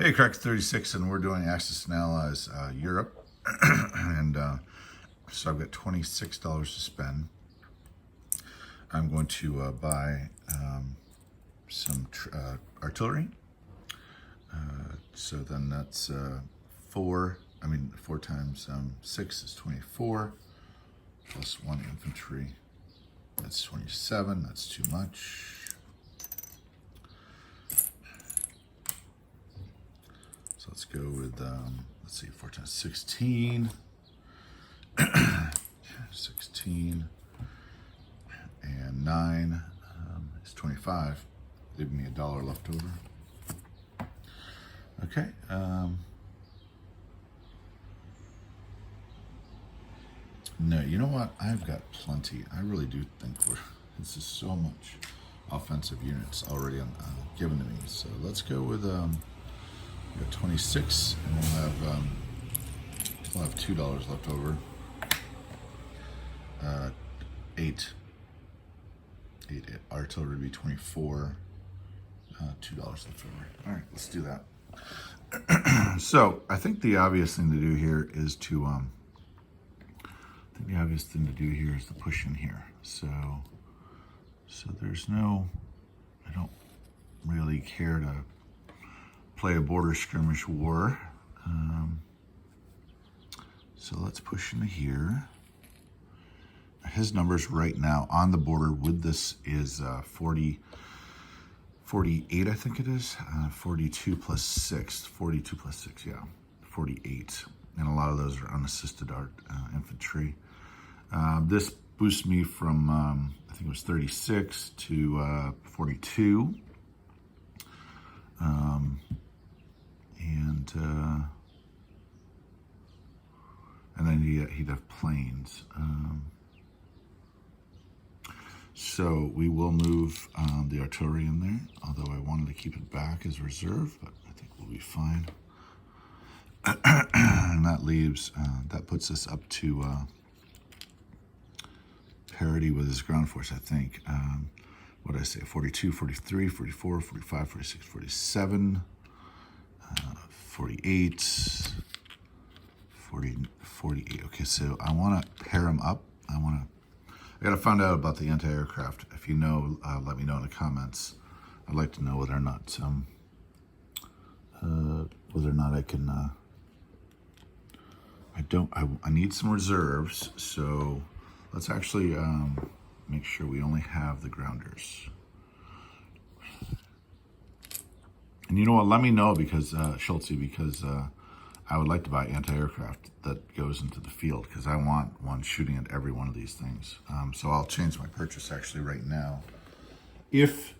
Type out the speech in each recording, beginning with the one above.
Hey, Crack 36, and we're doing Axis and Allies Europe. and so I've got $26 to spend. I'm going to buy some artillery. So then that's four times 6 is 24, plus 1 infantry. That's 27, that's too much. So let's go with, let's see, 4 times 16. 16 and 9 is 25. Leaving me $1 left over. Okay. No, you know what? I've got plenty. I really do think this is so much offensive units already given to me. So let's go with we got 26, and we'll have $2 left over. 8 artillery would be 24. $2 left over. All right, let's do that. So I think the obvious thing to do here is to to push in here. So there's no, I don't really care to play a border skirmish war. So let's push into here. His numbers right now on the border with this is 48, I think it is. 42 plus 6. 42 plus 6, yeah. 48. And a lot of those are unassisted infantry. This boosts me from, I think it was 36 to 42. And then he'd have planes. So we will move the artillery in there, although I wanted to keep it back as reserve, but I think we'll be fine. And that leaves, that puts us up to parity with his ground force, I think. What did I say? 42, 43, 44, 45, 46, 47, 48, 48. Okay, so I want to pair them up. I got to find out about the anti-aircraft. If you know, let me know in the comments. I'd like to know whether or not I can. I need some reserves. So let's actually make sure we only have the grounders. And you know what? Let me know because Shultzie, because I would like to buy anti-aircraft that goes into the field because I want one shooting at every one of these things. So I'll change my purchase actually right now. If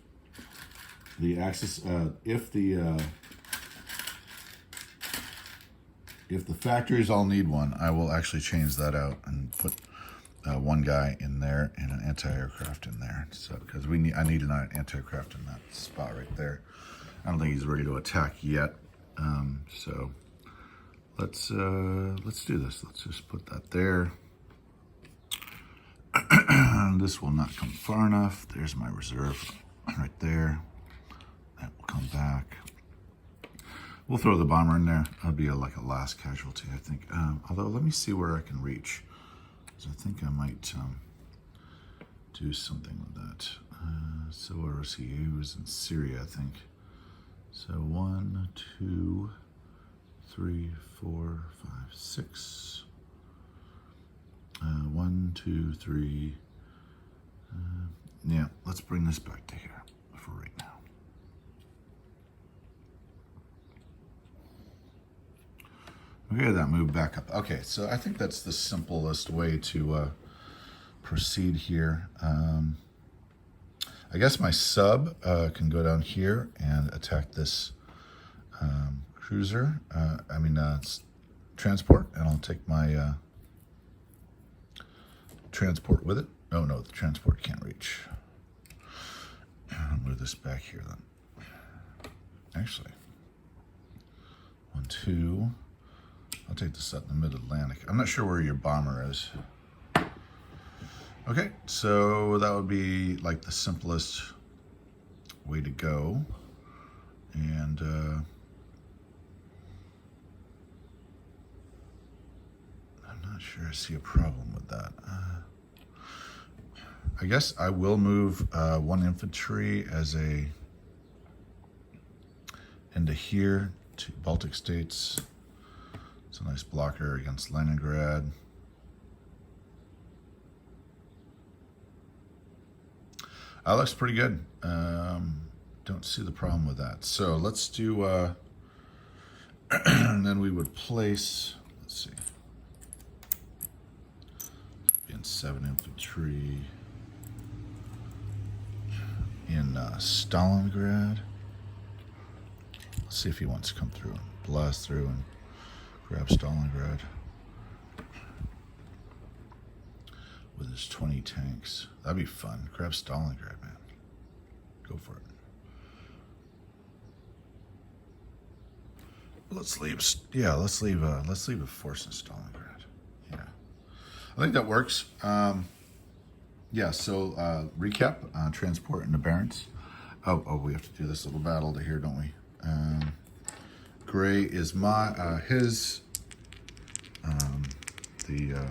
the Axis, if the factories all need one, I will actually change that out and put one guy in there and an anti-aircraft in there. So because I need an anti-aircraft in that spot right there. I don't think he's ready to attack yet. So. Let's do this. Let's just put that there. This will not come far enough. There's my reserve right there. That will come back. We'll throw the bomber in there. That'll be like a last casualty, I think. Although, let me see where I can reach. Because I think I might do something with that. So where was he? He was in Syria, I think. So 1, 2, 3, 4, 5, 6. 1, 2, 3. Yeah, let's bring this back to here for right now. Okay, that moved back up. Okay, so I think that's the simplest way to proceed here. I guess my sub can go down here and attack this cruiser, transport, and I'll take my transport with it. Oh no, the transport can't reach. I'll move this back here then. Actually, 1, 2. I'll take this out in the mid-Atlantic. I'm not sure where your bomber is. Okay, so that would be like the simplest way to go. And not sure I see a problem with that. I guess I will move 1 infantry as into here to Baltic states. It's a nice blocker against Leningrad. That looks pretty good. Don't see the problem with that. So let's do, and then we would place, let's see, in 7 infantry in Stalingrad. Let's see if he wants to come through and blast through and grab Stalingrad with his 20 tanks. That'd be fun. Grab Stalingrad, man. Go for it. Let's leave a force in Stalingrad. Yeah, I think that works. Yeah. So recap: transport into Barents. Oh, we have to do this little battle to here, don't we? Gray is my his. The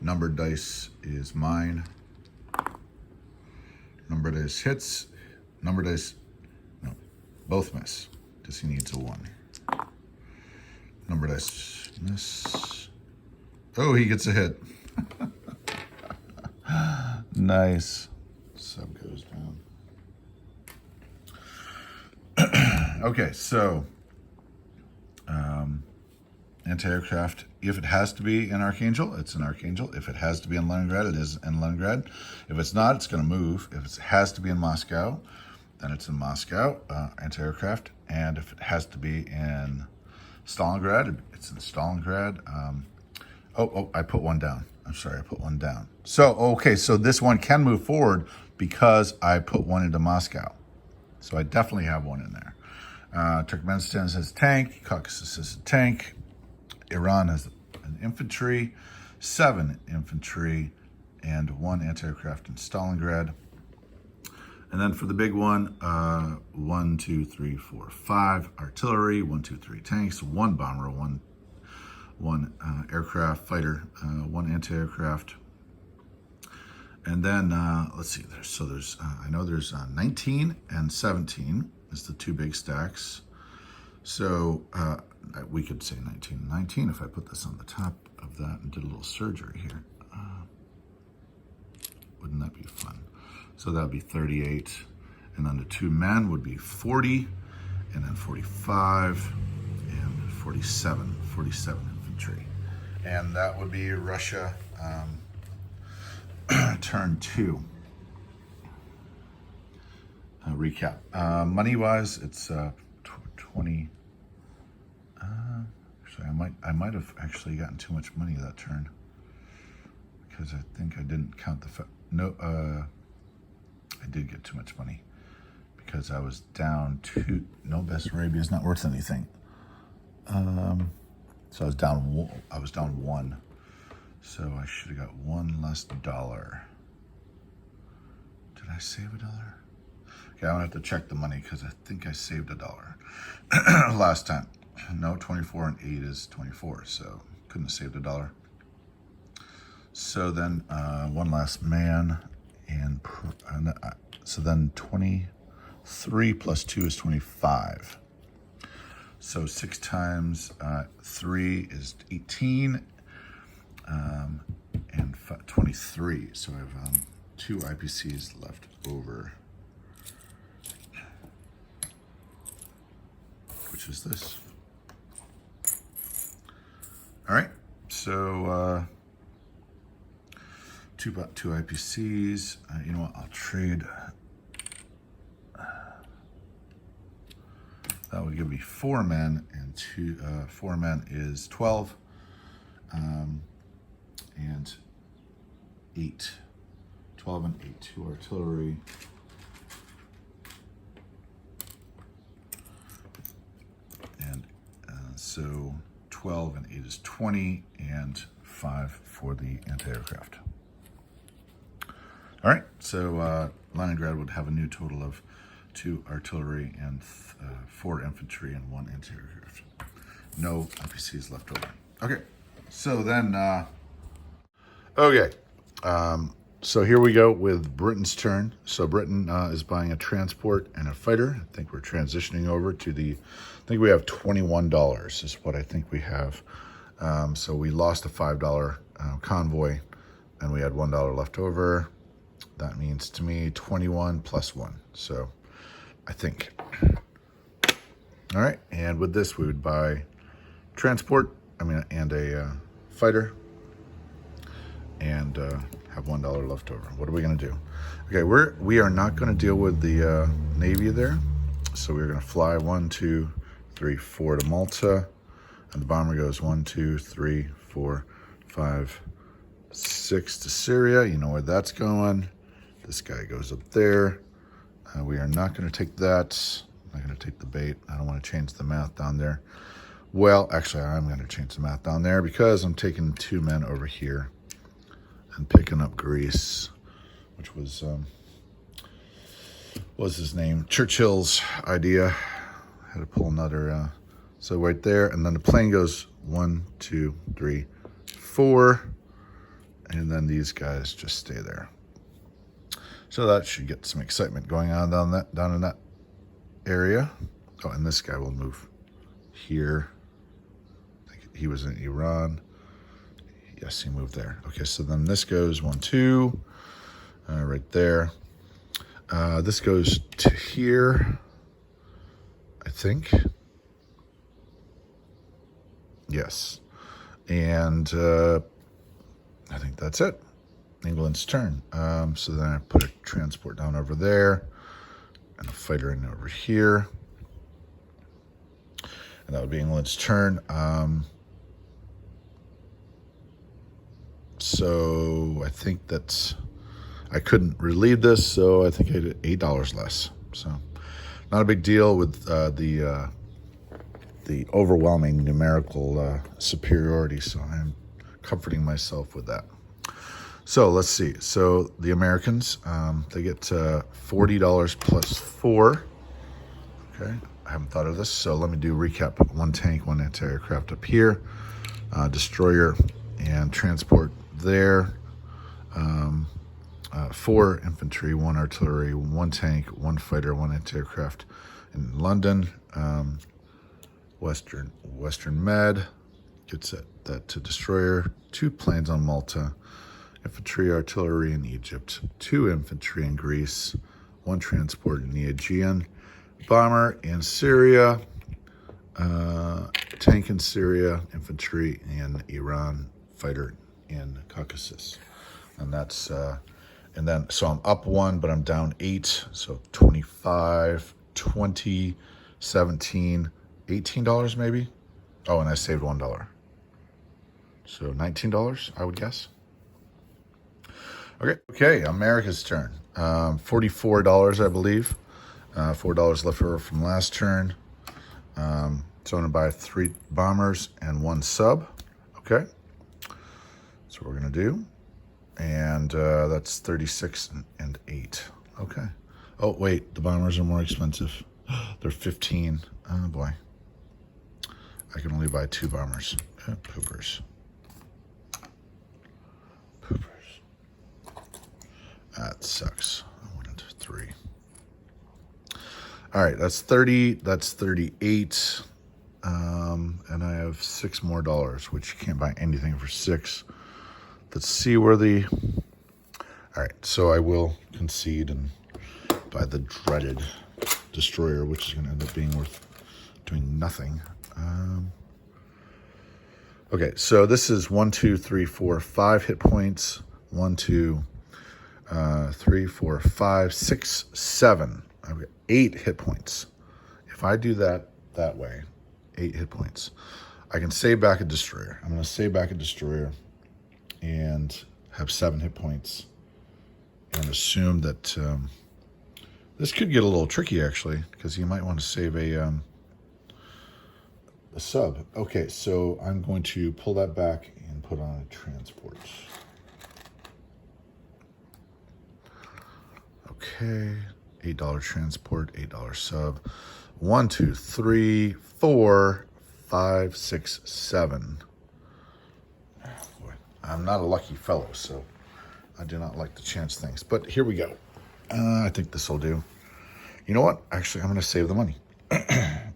numbered dice is mine. Numbered dice hits. Numbered dice, no, both miss. Because he needs a 1. Number dice miss. Oh, he gets a hit. Nice. Sub goes down. Okay, so anti-aircraft. If it has to be in Archangel, it's in Archangel. If it has to be in Leningrad, it is in Leningrad. If it's not, it's going to move. If it has to be in Moscow, then it's in Moscow, anti-aircraft. And if it has to be in Stalingrad, it's in Stalingrad. I put 1 down. I'm sorry, I put 1 down. So, okay, so this one can move forward because I put 1 into Moscow. So I definitely have 1 in there. Turkmenistan has a tank. Caucasus has a tank. Iran has an infantry, 7 infantry, and 1 anti-aircraft in Stalingrad. And then for the big one, 1, 2, 3, 4, 5 artillery, 1, 2, 3 tanks, 1 bomber, one aircraft fighter, 1 anti-aircraft. And then let's see. There's I know there's 19 and 17 is the 2 big stacks. So we could say 19 and 19 if I put this on the top of that and did a little surgery here. Wouldn't that be fun? So that would be 38, and then the 2 men would be 40, and then 45, and 47 infantry. And that would be Russia turn 2. Recap. Money-wise, it's 20. Actually, I might have actually gotten too much money that turn because I think I didn't count the I did get too much money because I was down 2. No, Bessarabia is not worth anything. So I was down 1. So I should have got 1 less dollar. Did I save $1? Okay, I'm gonna have to check the money because I think I saved $1 last time. No, 24 and 8 is 24, so couldn't have saved $1. So then 1 last man, and so then 23 plus 2 is 25. So 6 times 3 is 18, and 23. So I have 2 IPCs left over, which is this. All right, so 2 IPCs. You know what? I'll trade. That would give me 4 men, and 4 men is 12, and 8. 12 and 8, 2 artillery. And so 12 and 8 is 20, and 5 for the anti-aircraft. All right, so Leningrad would have a new total of 2 artillery and 4 infantry and 1 anti-aircraft. No IPCs left over. Okay, So then, okay. So here we go with Britain's turn. So Britain is buying a transport and a fighter. I think we're transitioning over to I think we have $21 is what I think we have. So we lost a $5 convoy and we had $1 left over. That means to me 21 plus 1. So I think. All right. And with this, we would buy transport, and a fighter, and have $1 left over. What are we going to do? Okay, we are not going to deal with the Navy there. So we're going to fly 1, 2, 3, 4 to Malta. And the bomber goes 1, 2, 3, 4, 5, 6 to Syria. You know where that's going. This guy goes up there. We are not going to take that. I'm not going to take the bait. I don't want to change the math down there. Well, actually, I'm going to change the math down there because I'm taking 2 men over here and picking up Greece, which was his name? Churchill's idea. I had to pull another. So right there, and then the plane goes 1, 2, 3, 4, and then these guys just stay there. So that should get some excitement going on down in that area. Oh, and this guy will move here. I think he was in Iran. Yes, he moved there. Okay, so then this goes 1, 2, right there. This goes to here, I think. Yes. And I think that's it. England's turn. So then I put a transport down over there and a fighter in over here. And that would be England's turn. So I think that's, I couldn't relieve this, so I think I did $8 less. So not a big deal with the overwhelming numerical superiority. So I'm comforting myself with that. So let's see. So the Americans, they get $40 plus 4. Okay, I haven't thought of this, so let me do a recap. 1 tank, 1 anti-aircraft up here, destroyer and transport there, 4 infantry, 1 artillery, 1 tank, 1 fighter, 1 anti-aircraft in London. Western Med gets that to destroyer, 2 planes on Malta, infantry, artillery in Egypt, 2 infantry in Greece, 1 transport in the Aegean, bomber in Syria, tank in Syria, infantry in Iran, fighter in Caucasus. And that's, and then, so I'm up 1, but I'm down 8. So 25, 20, 17, $18 maybe. Oh, and I saved $1. So $19, I would guess. Okay, America's turn. $44, I believe. $4 left over from last turn. So I'm going to buy 3 bombers and 1 sub. Okay. That's what we're going to do. And that's 36 and 8. Okay. Oh, wait, the bombers are more expensive. They're 15. Oh, boy. I can only buy 2 bombers. Poopers. That sucks. I wanted 3. All right, that's 30. That's 38. And I have $6 more, which you can't buy anything for 6. Let's see where the... All right, so I will concede and buy the dreaded destroyer, which is going to end up being worth doing nothing. Okay, so this is 1, 2, 3, 4, 5 hit points. 1, 2, 3, 4, 5, 6, 7. I've got 8 hit points. If I do that way, 8 hit points, I can save back a destroyer. I'm going to save back a destroyer and have 7 hit points and assume that this could get a little tricky, actually, because you might want to save a sub. Okay, so I'm going to pull that back and put on a transport. Okay, $8 transport, $8 sub. 1, 2, 3, 4, 5, 6, 7. I'm not a lucky fellow, so I do not like to chance things. But here we go. I think this will do. You know what? Actually, I'm going to save the money. I'm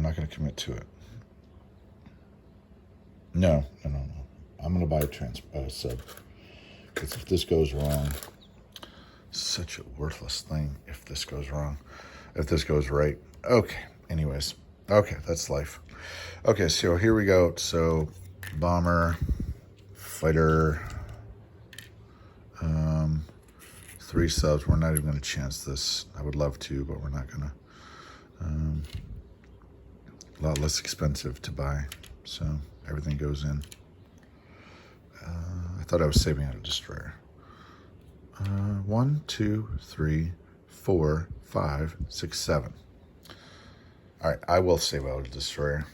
not going to commit to it. No. I'm going to buy a sub. Because if this goes wrong, such a worthless thing if this goes wrong. If this goes right. Okay. Anyways. Okay, that's life. Okay, so here we go. So, bomber, fighter, 3 subs. We're not even going to chance this. I would love to, but we're not going to. A lot less expensive to buy, so everything goes in. I thought I was saving out a destroyer. 1, 2, 3, 4, 5, 6, 7. All right, I will save out a destroyer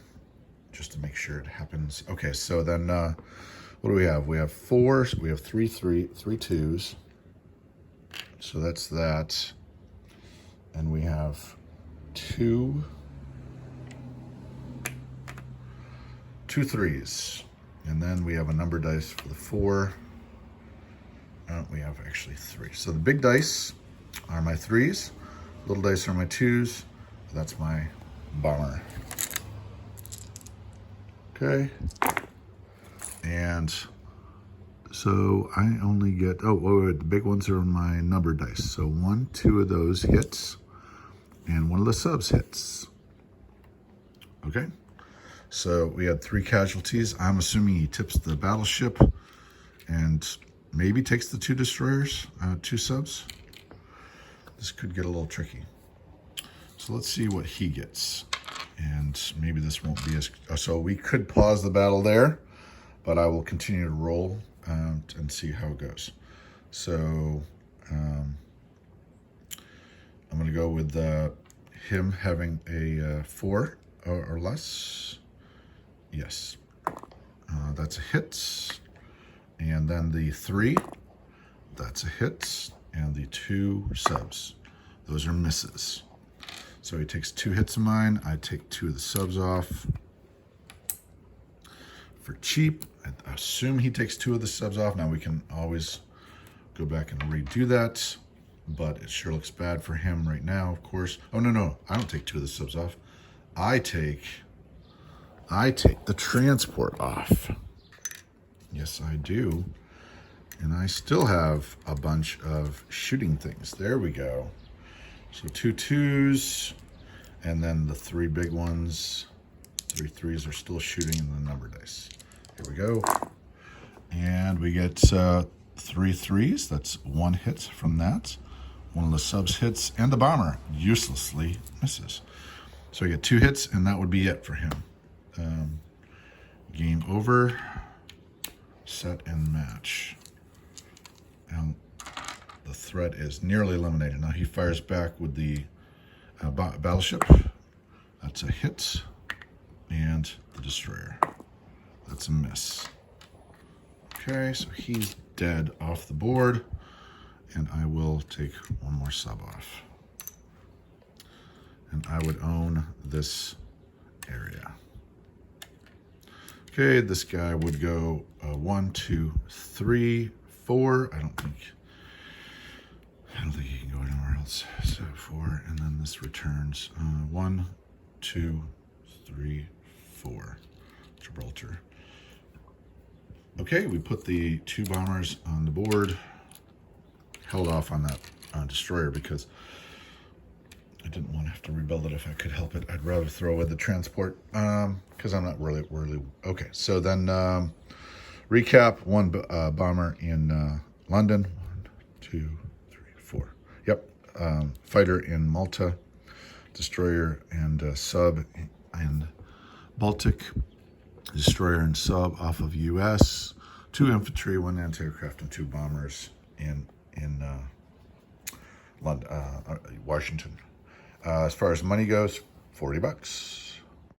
just to make sure it happens. Okay, so then what do we have? We have 4. We have 3 twos. So that's that. And we have 2 threes. And then we have a number dice for the 4. We have actually 3. So the big dice are my 3s. Little dice are my 2s. That's my bomber. Okay. And so I only get, the big ones are my number dice. So 1, 2 of those hits, and one of the subs hits. Okay. So we had 3 casualties. I'm assuming he tips the battleship and maybe takes the 2 destroyers, 2 subs. This could get a little tricky. So let's see what he gets. And maybe this won't be as... So we could pause the battle there, but I will continue to roll and see how it goes. So I'm going to go with him having a 4 or less. Yes. That's a hit. And then the 3, that's a hit. And the 2 subs, those are misses. So he takes 2 hits of mine. I take 2 of the subs off. For cheap, I assume he takes 2 of the subs off. Now we can always go back and redo that, but it sure looks bad for him right now, of course. Oh, no, I don't take 2 of the subs off. I take the transport off. Yes, I do. And I still have a bunch of shooting things. There we go. So 2 2s, and then the 3 big ones. 3 3s are still shooting in the number dice. Here we go. And we get 3 3s. That's 1 hit from that. One of the subs hits, and the bomber uselessly misses. So we get 2 hits, and that would be it for him. Game over. Set and match. And the threat is nearly eliminated. Now he fires back with the battleship. That's a hit. And the destroyer. That's a miss. Okay, so he's dead off the board. And I will take 1 more sub off. And I would own this area. Okay, this guy would go 1, 2, 3, 4. I don't think he can go anywhere else. So 4, and then this returns 1, 2, 3, 4. Gibraltar. Okay, we put the 2 bombers on the board. Held off on that destroyer because I didn't want to have to rebuild it if I could help it. I'd rather throw away the transport because I'm not really... Okay, so then recap. 1 bomber in London. 1, 2, 3, 4. Yep. Fighter in Malta. Destroyer and sub in Baltic. Destroyer and sub off of U.S. 2 infantry, 1 anti-aircraft, and 2 bombers in London, Washington. As far as money goes, $40.